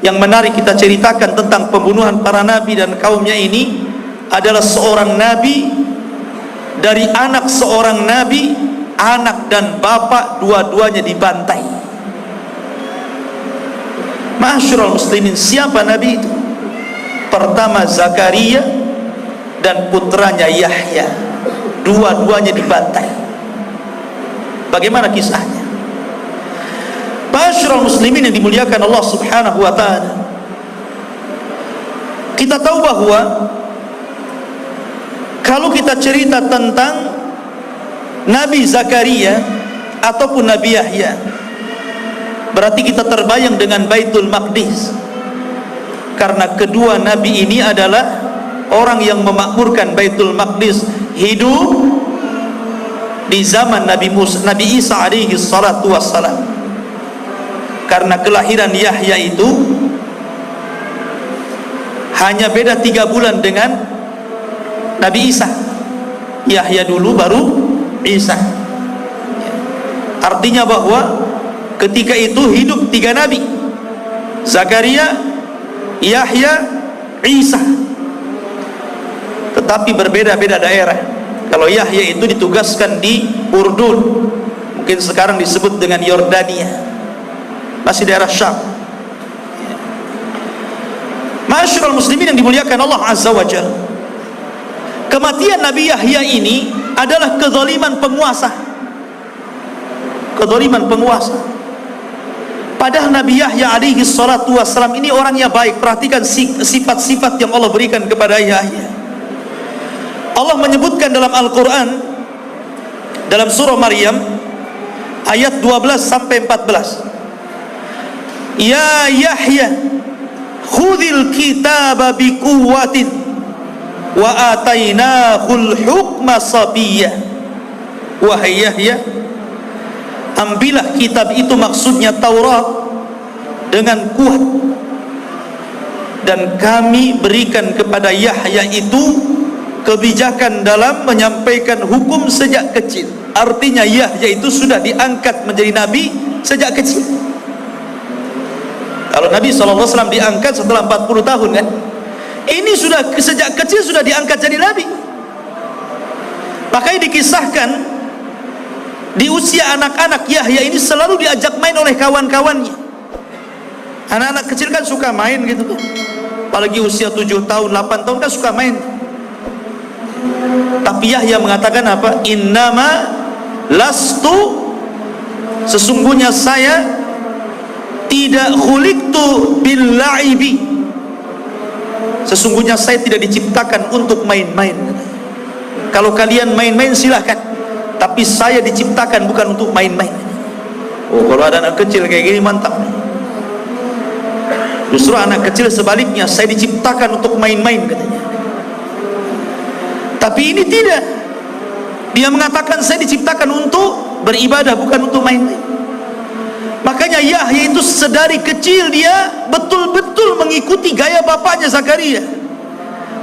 yang menarik kita ceritakan tentang pembunuhan para nabi dan kaumnya ini adalah seorang nabi dari anak seorang nabi, anak dan bapak dua-duanya dibantai. Ma'asyiral muslimin, siapa nabi itu? Pertama Zakaria dan putranya Yahya, dua-duanya dibantai. Bagaimana kisahnya? Ma'asyiral muslimin yang dimuliakan Allah Subhanahu wa taala, kita tahu bahwa kalau kita cerita tentang Nabi Zakaria ataupun Nabi Yahya, berarti kita terbayang dengan Baitul Maqdis, karena kedua nabi ini adalah orang yang memakmurkan Baitul Maqdis, hidup di zaman Nabi Isa alaihi salatu wassalam. Karena kelahiran Yahya itu hanya beda 3 bulan dengan Nabi Isa. Yahya dulu baru Isa. Artinya bahwa ketika itu hidup 3 nabi, Zakaria, Yahya, Isa, tetapi berbeda-beda daerah. Kalau Yahya itu ditugaskan di Urdun, mungkin sekarang disebut dengan Yordania, masih daerah Syam. Ma'asyiral muslimin yang dimuliakan Allah Azza wa Jalla, kematian Nabi Yahya ini adalah kezaliman penguasa. Kezaliman penguasa. Padahal Nabi Yahya alaihi salatu wassalam ini orangnya baik. Perhatikan sifat-sifat yang Allah berikan kepada Yahya. Allah menyebutkan dalam Al-Quran, dalam surah Maryam ayat 12 sampai 14, Ya Yahya khudhil kitaba biquwwatin wa atainahul hukma sabiyya. Wahai Yahya, ambillah kitab itu, maksudnya Taurat, dengan kuat, dan kami berikan kepada Yahya itu kebijakan dalam menyampaikan hukum sejak kecil. Artinya Yahya itu sudah diangkat menjadi nabi sejak kecil. Kalau Nabi SAW diangkat setelah 40 tahun kan, ini sudah sejak kecil sudah diangkat jadi nabi. Makanya dikisahkan di usia anak-anak Yahya ini selalu diajak main oleh kawan-kawannya. Anak-anak kecil kan suka main gitu kan, apalagi usia 7 tahun, 8 tahun kan suka main. Tapi Yahya mengatakan apa? Innama lastu, sesungguhnya saya tidak khuliqtu bil la'ibi, sesungguhnya saya tidak diciptakan untuk main-main. Kalau kalian main-main silahkan, tapi saya diciptakan bukan untuk main-main. Oh, kalau ada anak kecil kayak gini mantap. Justru anak kecil sebaliknya, saya diciptakan untuk main-main katanya. Tapi ini tidak. Dia mengatakan saya diciptakan untuk beribadah, bukan untuk main-main. Makanya Yahya itu sedari kecil dia betul-betul mengikuti gaya bapaknya Zakaria.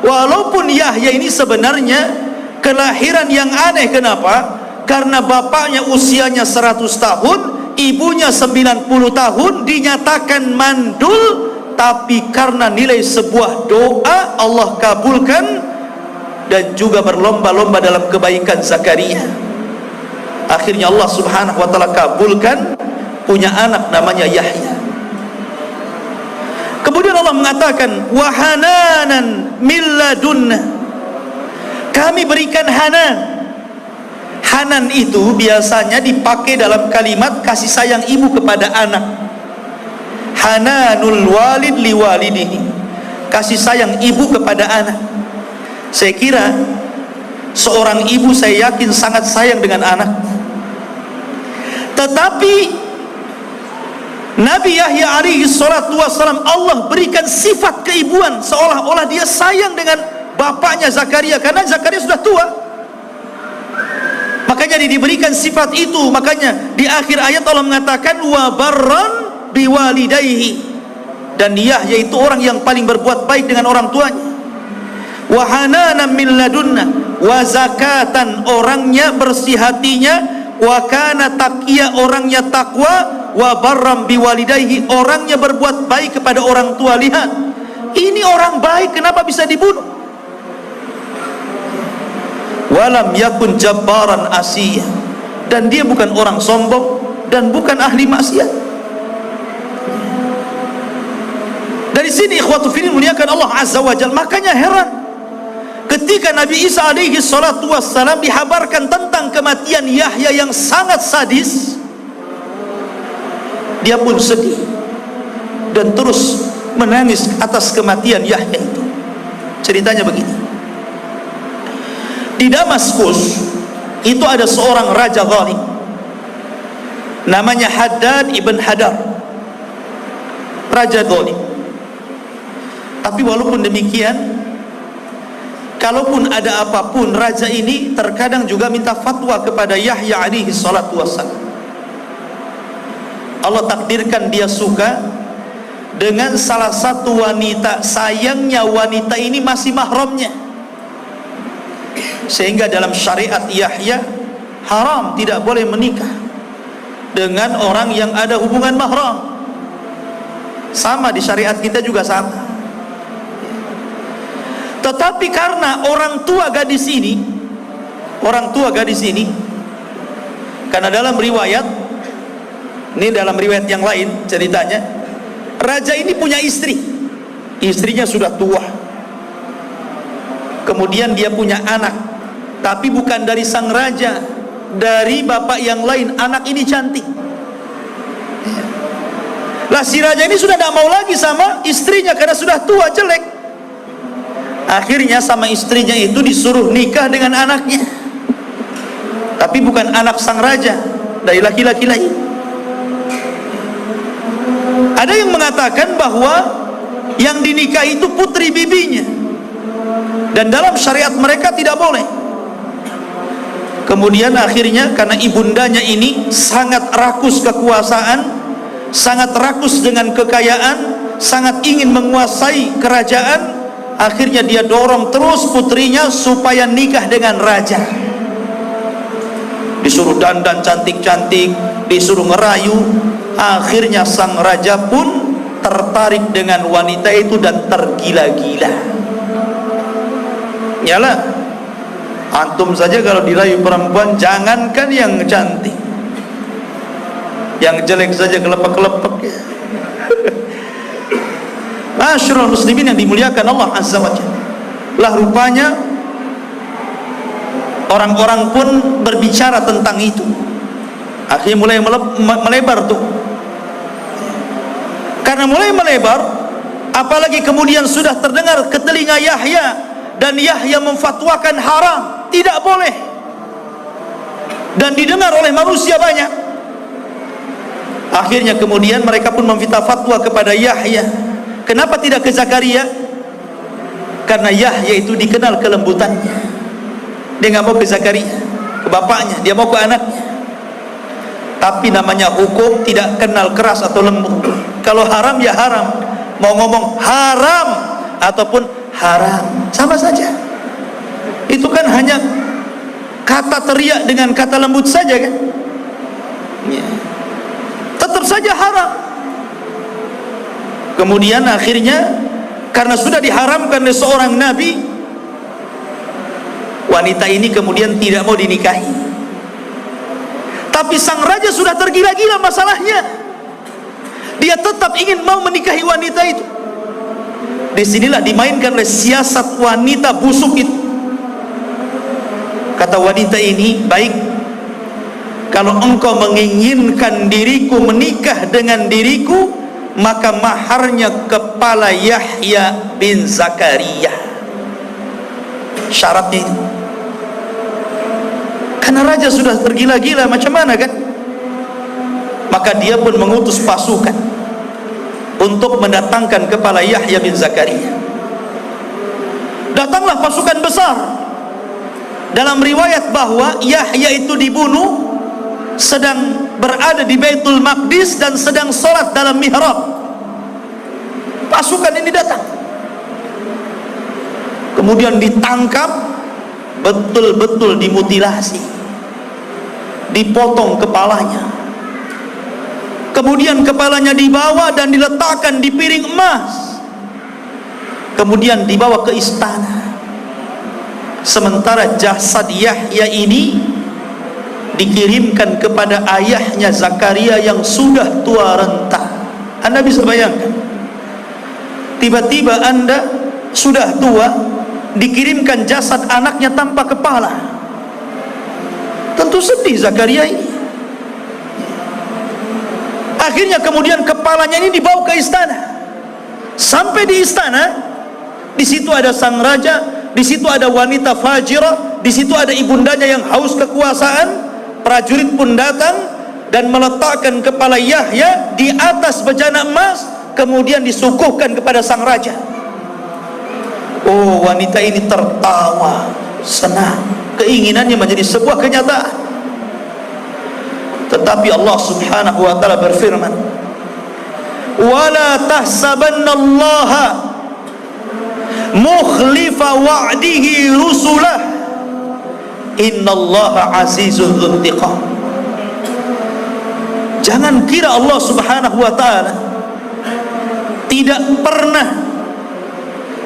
Walaupun Yahya ini sebenarnya kelahiran yang aneh. Kenapa? Karena bapaknya usianya 100 tahun, ibunya 90 tahun, dinyatakan mandul. Tapi karena nilai sebuah doa, Allah kabulkan, dan juga berlomba-lomba dalam kebaikan Zakaria. Akhirnya Allah Subhanahu wa ta'ala kabulkan, punya anak namanya Yahya. Kemudian Allah mengatakan wahananan min ladunna, kami berikan hanan. Hanan itu biasanya dipakai dalam kalimat kasih sayang ibu kepada anak. Hananul walid liwalidihi, kasih sayang ibu kepada anak. Saya kira seorang ibu, saya yakin sangat sayang dengan anak. Tetapi Nabi Yahya alaihi salatu wassalam, Allah berikan sifat keibuan, seolah-olah dia sayang dengan bapaknya Zakaria, karena Zakaria sudah tua. Makanya diberikan sifat itu. Makanya di akhir ayat Allah mengatakan wa barran biwalidayhi, dan Yahya itu orang yang paling berbuat baik dengan orang tuanya. Wa hananan min ladunna, wa zakatan, orangnya bersih hatinya, wa kana taqiyya, orangnya takwa, wa barram biwalidayhi, orangnya berbuat baik kepada orang tua. Lihat, ini orang baik, kenapa bisa dibunuh? Walam yakun jabbaran asiyah, dan dia bukan orang sombong dan bukan ahli maksiat. Dari sini ikhwatu fillah muliakan Allah azza wa jalla. Makanya heran ketika Nabi Isa alaihi salatu wassalam dihabarkan tentang kematian Yahya yang sangat sadis, dia pun sedih dan terus menangis atas kematian Yahya itu. Ceritanya begini, di Damaskus itu ada seorang raja zalim namanya Haddad ibn Hadar, raja zalim. Tapi walaupun demikian, kalaupun ada apapun, raja ini terkadang juga minta fatwa kepada Yahya alaihi salatu wassalam. Allah takdirkan dia suka dengan salah satu wanita. Sayangnya wanita ini masih mahramnya, sehingga dalam syariat Yahya haram, tidak boleh menikah dengan orang yang ada hubungan mahram. Sama di syariat kita juga sama. Tetapi karena orang tua gadis ini, karena dalam riwayat ini, dalam riwayat yang lain ceritanya, raja ini punya istri, istrinya sudah tua. Kemudian dia punya anak, tapi bukan dari sang raja, dari bapak yang lain. Anak ini cantik. Lah si raja ini sudah tidak mau lagi sama istrinya karena sudah tua, jelek. Akhirnya sama istrinya itu disuruh nikah dengan anaknya, tapi bukan anak sang raja, dari laki-laki lain. Ada yang mengatakan bahwa yang dinikah itu putri bibinya, dan dalam syariat mereka tidak boleh. Kemudian akhirnya karena ibundanya ini sangat rakus kekuasaan, sangat rakus dengan kekayaan, sangat ingin menguasai kerajaan, akhirnya dia dorong terus putrinya supaya nikah dengan raja. Disuruh dandan cantik-cantik, disuruh ngerayu. Akhirnya sang raja pun tertarik dengan wanita itu dan tergila-gila. Yalah, antum saja kalau dirayu perempuan, jangankan yang cantik, yang jelek saja kelepek-kelepek. Masyarul muslimin yang dimuliakan Allah azza wa jalla. Lah rupanya orang-orang pun berbicara tentang itu. Akhirnya mulai melebar tuh. Karena mulai melebar, apalagi kemudian sudah terdengar ke telinga Yahya, dan Yahya memfatwakan haram, tidak boleh, dan didengar oleh manusia banyak. Akhirnya kemudian mereka pun meminta fatwa kepada Yahya. Kenapa tidak ke Zakaria? Karena Yahya itu dikenal kelembutannya. Dia nggak mau ke Zakaria, ke bapaknya, dia mau ke anaknya. Tapi namanya hukum tidak kenal keras atau lembut. Kalau haram ya haram, mau ngomong haram ataupun haram sama saja. Itu kan hanya kata teriak dengan kata lembut saja kan, ya. Tetap saja haram. Kemudian akhirnya karena sudah diharamkan oleh seorang nabi, wanita ini kemudian tidak mau dinikahi. Tapi sang raja sudah tergila-gila masalahnya, dia tetap ingin mau menikahi wanita itu. Disinilah dimainkan oleh siasat wanita busuk itu. Kata wanita ini, baik, kalau engkau menginginkan diriku menikah dengan diriku, maka maharnya kepala Yahya bin Zakaria. Syaratnya itu. Karena raja sudah tergila-gila, macam mana kan? Maka dia pun mengutus pasukan untuk mendatangkan kepala Yahya bin Zakaria. Datanglah pasukan besar. Dalam riwayat bahwa Yahya itu dibunuh sedang berada di Baitul Maqdis dan sedang sholat dalam mihrab. Pasukan ini datang, kemudian ditangkap, betul-betul dimutilasi, dipotong kepalanya, kemudian kepalanya dibawa dan diletakkan di piring emas, kemudian dibawa ke istana. Sementara jasad Yahya ini dikirimkan kepada ayahnya Zakaria yang sudah tua renta. Anda bisa bayangkan, tiba-tiba Anda sudah tua, dikirimkan jasad anaknya tanpa kepala. Tentu sedih Zakaria ini. Akhirnya kemudian kepalanya ini dibawa ke istana. Sampai di istana, di situ ada sang raja, di situ ada wanita fajirah, di situ ada ibundanya yang haus kekuasaan. Prajurit pun datang dan meletakkan kepala Yahya di atas bejana emas, kemudian disuguhkan kepada sang raja. Oh, wanita ini tertawa, senang, keinginannya menjadi sebuah kenyataan. Tetapi Allah Subhanahu wa taala berfirman, "Wala tahsabannallaha mukhlifa wa'dihi rusulah, innallaha azizun dzuntiqam." Jangan kira Allah Subhanahu wa taala tidak pernah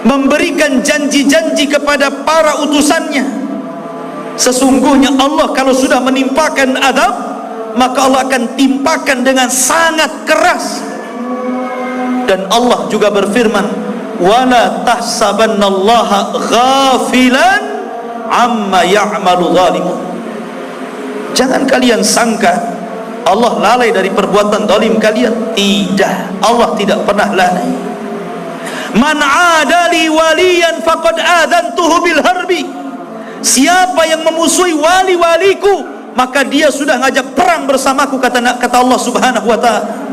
memberikan janji-janji kepada para utusannya. Sesungguhnya Allah kalau sudah menimpakan azab, maka Allah akan timpakan dengan sangat keras. Dan Allah juga berfirman, wala tahsabannallaha ghafilan amma ya'malu zalimun. Jangan kalian sangka Allah lalai dari perbuatan zalim kalian. Tidak, Allah tidak pernah lalai. Man adali waliyan faqad adantuhu bil harbi. Siapa yang memusuhi wali-waliku, maka dia sudah ngajak perang bersamaku, kata Allah Subhanahu wa taala.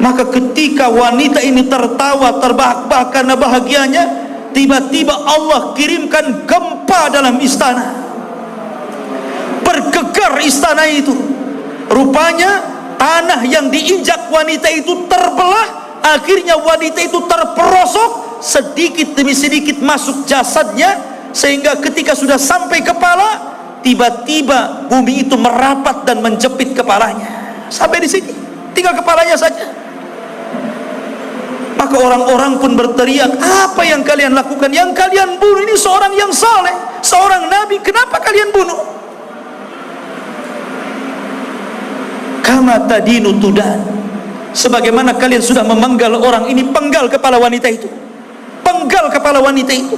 Maka ketika wanita ini tertawa terbahak-bahak karena bahagianya, tiba-tiba Allah kirimkan gempa dalam istana. Bergegar istana itu. Rupanya tanah yang diinjak wanita itu terbelah, akhirnya wanita itu terperosok, sedikit demi sedikit masuk jasadnya, sehingga ketika sudah sampai kepala, tiba-tiba bumi itu merapat dan menjepit kepalanya. Sampai di sini, tinggal kepalanya saja. Maka orang-orang pun berteriak, apa yang kalian lakukan? Yang kalian bunuh ini seorang yang saleh, seorang nabi, kenapa kalian bunuh? Kama tadinu tudan. Sebagaimana kalian sudah memenggal orang ini, penggal kepala wanita itu. Penggal kepala wanita itu.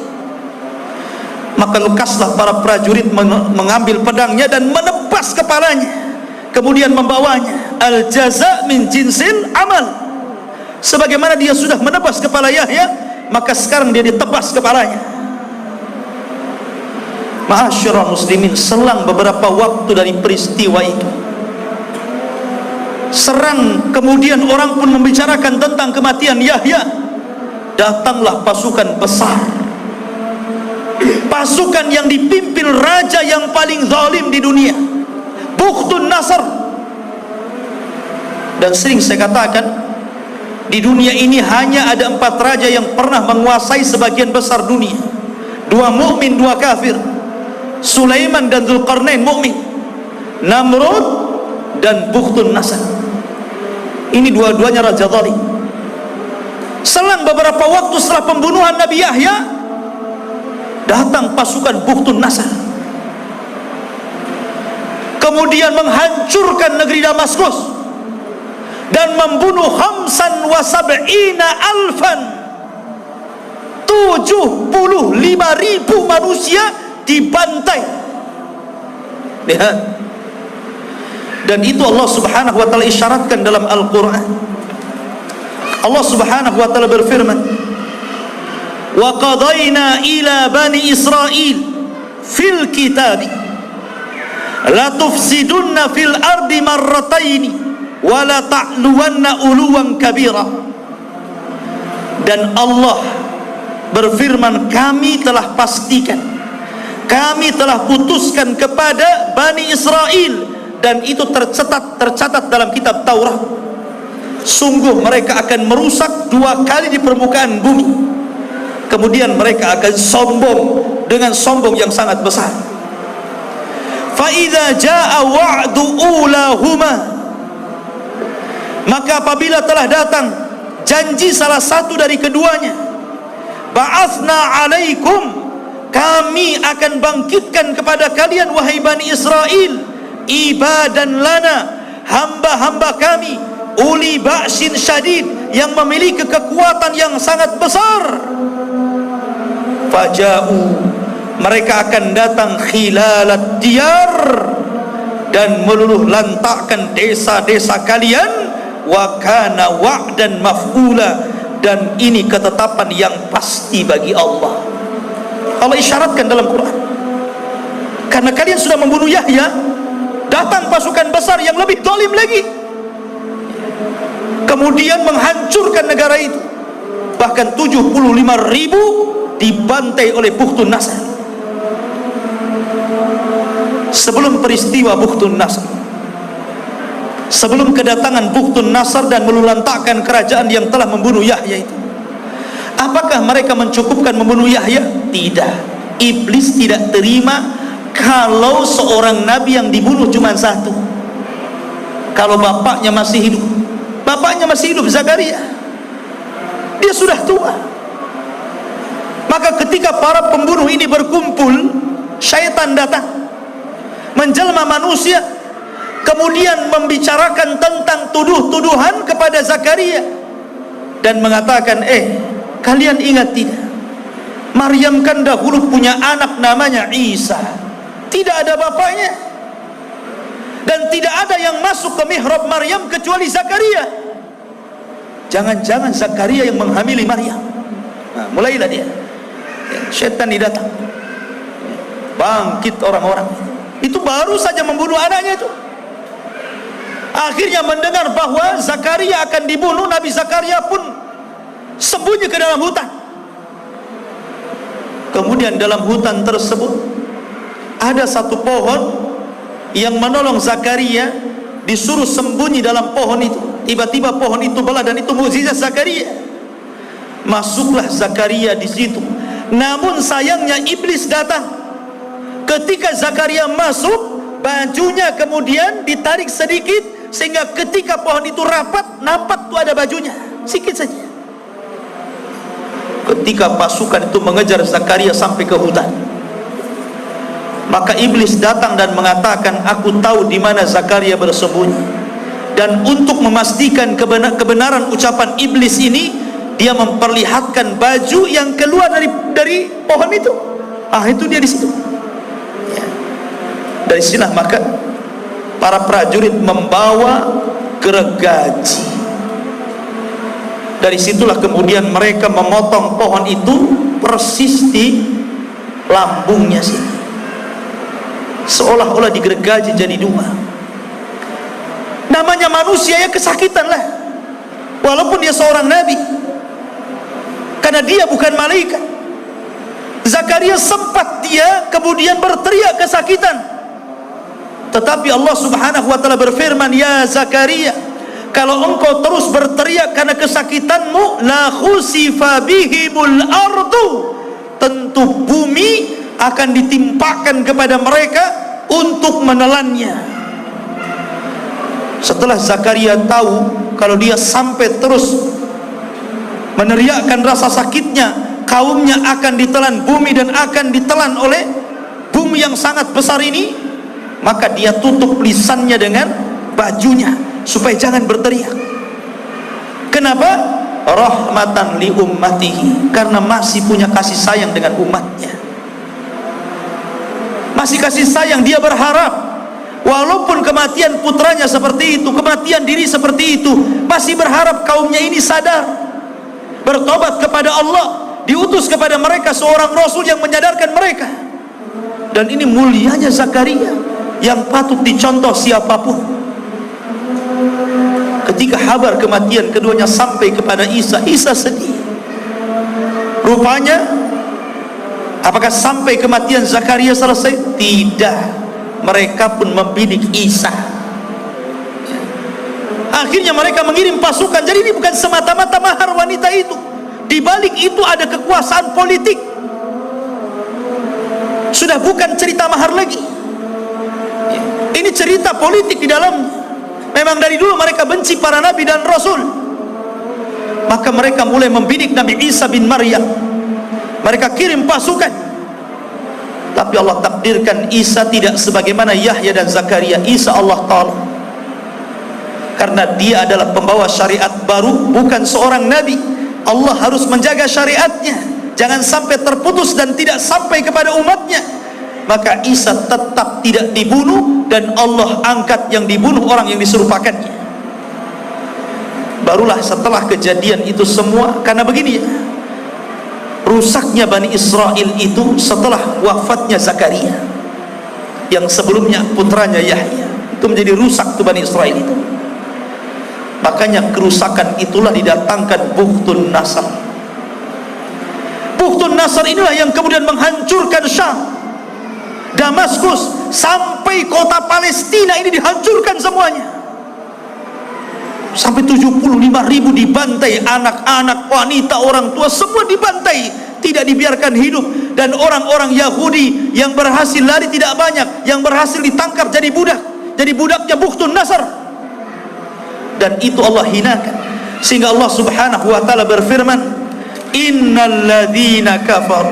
Maka lekaslah para prajurit mengambil pedangnya dan menebas kepalanya, kemudian membawanya. Al jaza min jinsil amal. Sebagaimana dia sudah menebas kepala Yahya, maka sekarang dia ditebas kepalanya. Ma'asyiral muslimin, selang beberapa waktu dari peristiwa itu, kemudian orang pun membicarakan tentang kematian Yahya. Datanglah pasukan besar, pasukan yang dipimpin raja yang paling zalim di dunia, Bukhtun Nasr. Dan sering saya katakan, di dunia ini hanya ada 4 raja yang pernah menguasai sebagian besar dunia. 2 mukmin, 2 kafir. Sulaiman dan Dzulqarnain mukmin, Namrud dan Bukhtun Nasr. Ini dua-duanya raja zalim. Selang beberapa waktu setelah pembunuhan Nabi Yahya, datang pasukan Bukhtun Nasr, kemudian menghancurkan negeri Damaskus dan membunuh 75,000 manusia dibantai. Lihat. Dan itu Allah Subhanahu wa taala isyaratkan dalam Al-Qur'an. Allah Subhanahu wa taala berfirman, wa qadayna ila bani Israil fil kitab la tufsidunna fil ardi marrataini wa la ta'luwanna uluwan kabira. Dan Allah berfirman, kami telah pastikan, kami telah putuskan kepada Bani Israel, dan itu tercatat dalam kitab Taurat, sungguh mereka akan merusak 2 kali di permukaan bumi, kemudian mereka akan sombong dengan sombong yang sangat besar. Fa idza jaa wa'du ulahuma Maka apabila telah datang janji salah satu dari keduanya, ba'athna alaikum, kami akan bangkitkan kepada kalian wahai Bani Israel, ibadan lana, hamba-hamba kami, uli ba'sin syadid, yang memiliki kekuatan yang sangat besar. Faja'u, mereka akan datang khilalat diyar, dan meluluh lantakkan desa-desa kalian. Wa kana wa'dan maf'ula, dan ini ketetapan yang pasti bagi Allah. Allah isyaratkan dalam Quran, karena kalian sudah membunuh Yahya, datang pasukan besar yang lebih zalim lagi, kemudian menghancurkan negara itu. Bahkan 75.000 dibantai oleh Bukhtun Nasr. Sebelum peristiwa Bukhtun Nasr, sebelum kedatangan Bukhtun Nasr dan melulantakkan kerajaan yang telah membunuh Yahya itu, apakah mereka mencukupkan membunuh Yahya? Tidak. Iblis tidak terima kalau seorang nabi yang dibunuh cuma satu, kalau bapaknya masih hidup. Bapaknya masih hidup, Zakaria, dia sudah tua. Maka ketika para pembunuh ini berkumpul, syaitan datang menjelma manusia, kemudian membicarakan tentang tuduh-tuduhan kepada Zakaria dan mengatakan, kalian ingat tidak, Maryam kan dahulu punya anak namanya Isa, tidak ada bapaknya, dan tidak ada yang masuk ke mihrab Maryam kecuali Zakaria. Jangan-jangan Zakaria yang menghamili Maryam. Nah, mulailah dia, syaitan didatang, bangkit orang-orang itu baru saja membunuh anaknya itu. Akhirnya mendengar bahwa Zakaria akan dibunuh, Nabi Zakaria pun sembunyi ke dalam hutan. Kemudian dalam hutan tersebut ada satu pohon yang menolong Zakaria, disuruh sembunyi dalam pohon itu. Tiba-tiba pohon itu belah, dan itu mukjizat Zakaria. Masuklah Zakaria di situ. Namun sayangnya iblis datang. Ketika Zakaria masuk, bajunya kemudian ditarik sedikit, sehingga ketika pohon itu rapat, nampak tuh ada bajunya sedikit saja. Ketika pasukan itu mengejar Zakaria sampai ke hutan, maka iblis datang dan mengatakan, aku tahu di mana Zakaria bersembunyi. Dan untuk memastikan kebenaran ucapan iblis ini, dia memperlihatkan baju yang keluar dari pohon itu. Itu dia di situ. Ya. Dari sinilah maka para prajurit membawa gergaji. Dari situlah kemudian mereka memotong pohon itu persis di lambungnya sini, seolah-olah digergaji jadi dua. Namanya manusia ya kesakitan lah, walaupun dia seorang nabi, karena dia bukan malaikat. Zakaria sempat dia kemudian berteriak kesakitan, tetapi Allah subhanahu wa ta'ala berfirman, ya Zakaria, kalau engkau terus berteriak karena kesakitanmu, la khusifa bihimul ardu, tentu bumi akan ditimpakan kepada mereka untuk menelannya. Setelah Zakaria tahu kalau dia sampai terus meneriakkan rasa sakitnya, kaumnya akan ditelan bumi dan akan ditelan oleh bumi yang sangat besar ini, maka dia tutup lisannya dengan bajunya supaya jangan berteriak. Kenapa? Rahmatan li ummatihi, karena masih punya kasih sayang dengan umatnya, masih kasih sayang. Dia berharap walaupun kematian putranya seperti itu, kematian diri seperti itu, masih berharap kaumnya ini sadar, bertobat kepada Allah, diutus kepada mereka seorang Rasul yang menyadarkan mereka. Dan ini mulianya Zakaria yang patut dicontoh siapapun. Ketika kabar kematian keduanya sampai kepada Isa, Isa sedih. Rupanya, apakah sampai kematian Zakaria selesai? Tidak. Mereka pun membidik Isa. Akhirnya mereka mengirim pasukan. Jadi ini bukan semata-mata mahar wanita itu, di balik itu ada kekuasaan politik. Sudah bukan cerita mahar lagi, ini cerita politik di dalamnya. Memang dari dulu mereka benci para nabi dan rasul. Maka mereka mulai membidik Nabi Isa bin Maryam. Mereka kirim pasukan. Tapi Allah takdirkan Isa tidak sebagaimana Yahya dan Zakaria. Isa Allah tolong, karena dia adalah pembawa syariat baru, bukan seorang nabi. Allah harus menjaga syariatnya, jangan sampai terputus dan tidak sampai kepada umatnya. Maka Isa tetap tidak dibunuh, dan Allah angkat yang dibunuh orang yang diserupakannya. Barulah setelah kejadian itu semua, karena begini ya, rusaknya Bani Israel itu setelah wafatnya Zakaria, yang sebelumnya putranya Yahya, itu menjadi rusak tuh Bani Israel itu. Makanya kerusakan itulah didatangkan Bukhtun Nasr. Bukhtun Nasr inilah yang kemudian menghancurkan Syam, Damaskus, sampai kota Palestina ini dihancurkan semuanya. Sampai 75.000 dibantai, anak-anak, wanita, orang tua semua dibantai, tidak dibiarkan hidup. Dan orang-orang Yahudi yang berhasil lari tidak banyak, yang berhasil ditangkap jadi budak, jadi budaknya Bukhtun Nasr. Dan itu Allah hinakan, sehingga Allah subhanahu wa ta'ala berfirman, innal ladzina kafaru,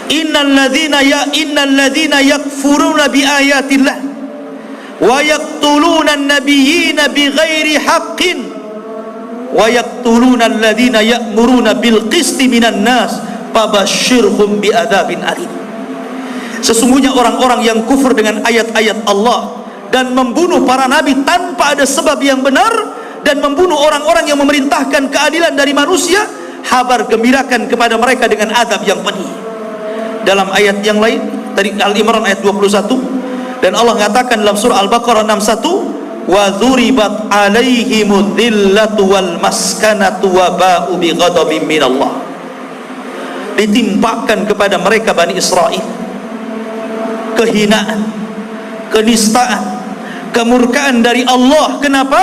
innal ladzina yakfuruna bi ayatillah wa yaqtuluna an-nabiyyina bighairi haqqin wa yaqtuluna alladzina ya'muruna bil qisti minan nas fabashshirhum bi'adzabin alim. Sesungguhnya orang-orang yang kufur dengan ayat-ayat Allah dan membunuh para nabi tanpa ada sebab yang benar, dan membunuh orang-orang yang memerintahkan keadilan dari manusia, kabar gembirakan kepada mereka dengan azab yang pedih. Dalam ayat yang lain, tadi Al-Imran ayat 21, dan Allah mengatakan dalam surah Al-Baqarah 61, wa dzuribat alaihimud dhillatu wal maskanatu wa ba'u bi ghadabin minallah. Ditimpakan kepada mereka Bani Israel kehinaan, kenistaan, kemurkaan dari Allah. Kenapa?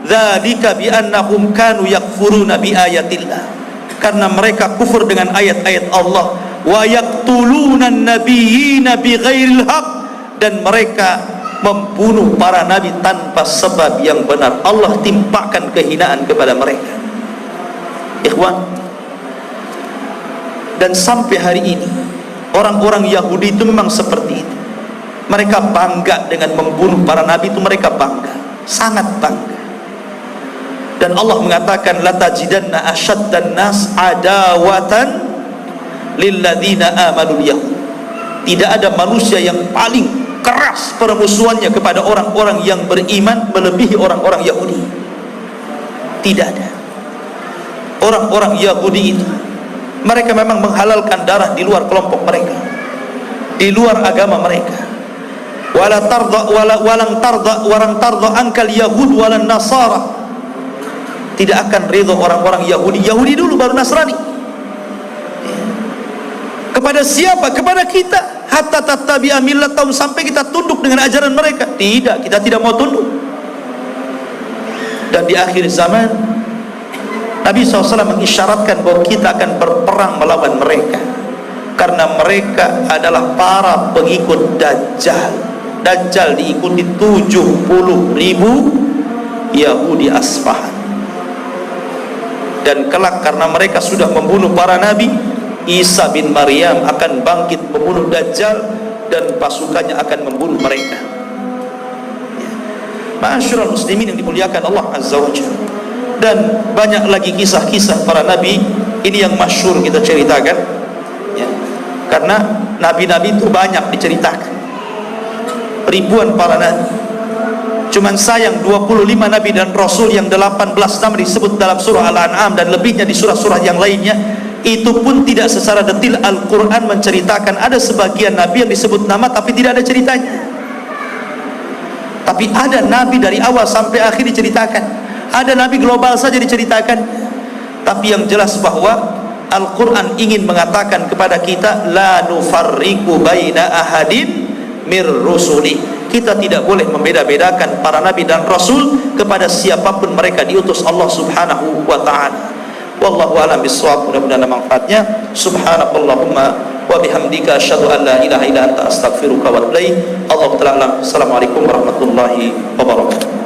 Dzalika bi annahum kanu yakfuruna bi ayatillah, karena mereka kufur dengan ayat-ayat Allah. Wa yaqtuluna an-nabiyyina bighairil haqq, dan mereka membunuh para nabi tanpa sebab yang benar. Allah timpakan kehinaan kepada mereka, ikhwan. Dan sampai hari ini orang-orang Yahudi itu memang seperti itu. Mereka bangga dengan membunuh para nabi itu, mereka bangga, sangat bangga. Dan Allah mengatakan, latajidanna asyaddan nas adawatan lilladzina amanul yahud. Tidak ada manusia yang paling keras permusuhannya kepada orang-orang yang beriman melebihi orang-orang Yahudi. Tidak ada. Orang-orang Yahudi itu, mereka memang menghalalkan darah di luar kelompok mereka, di luar agama mereka. Walang tarda ankal yahud walan nasara. Tidak akan ridho orang-orang Yahudi dulu baru Nasrani. Kepada siapa? Kepada kita. Hatta tattabi'a millatahum, sampai kita tunduk dengan ajaran mereka. Tidak, kita tidak mau tunduk. Dan di akhir zaman Nabi SAW mengisyaratkan bahwa kita akan berperang melawan mereka, karena mereka adalah para pengikut Dajjal. Dajjal diikuti 70.000 Yahudi Asfahan. Dan kelak karena mereka sudah membunuh para nabi, Isa bin Maryam akan bangkit membunuh Dajjal, dan pasukannya akan membunuh mereka. Ma'asyiral muslimin yang dimuliakan Allah Azza wa Jalla. Dan banyak lagi kisah-kisah para nabi ini yang masyhur kita ceritakan ya. Karena nabi-nabi itu banyak diceritakan, ribuan para nabi. Cuman sayang 25 nabi dan rasul yang 18 nama disebut dalam surah Al-An'am dan lebihnya di surah-surah yang lainnya, itu pun tidak secara detail Al-Quran menceritakan. Ada sebagian nabi yang disebut nama tapi tidak ada ceritanya. Tapi ada nabi dari awal sampai akhir diceritakan. Ada nabi global saja diceritakan. Tapi yang jelas bahwa Al-Quran ingin mengatakan kepada kita, la nufarriqu baina ahadin mir rusuli. Kita tidak boleh membeda-bedakan para nabi dan rasul kepada siapapun mereka diutus Allah Subhanahu wa ta'ala. Wallahu a'lam bishawab. Mudah-mudahan manfaatnya. Subhanakallahumma wa bihamdika asyhadu an la ilaha illa anta astaghfiruka wa atubu ilaik. Allahu ta'ala alam. Assalamualaikum warahmatullahi wabarakatuh.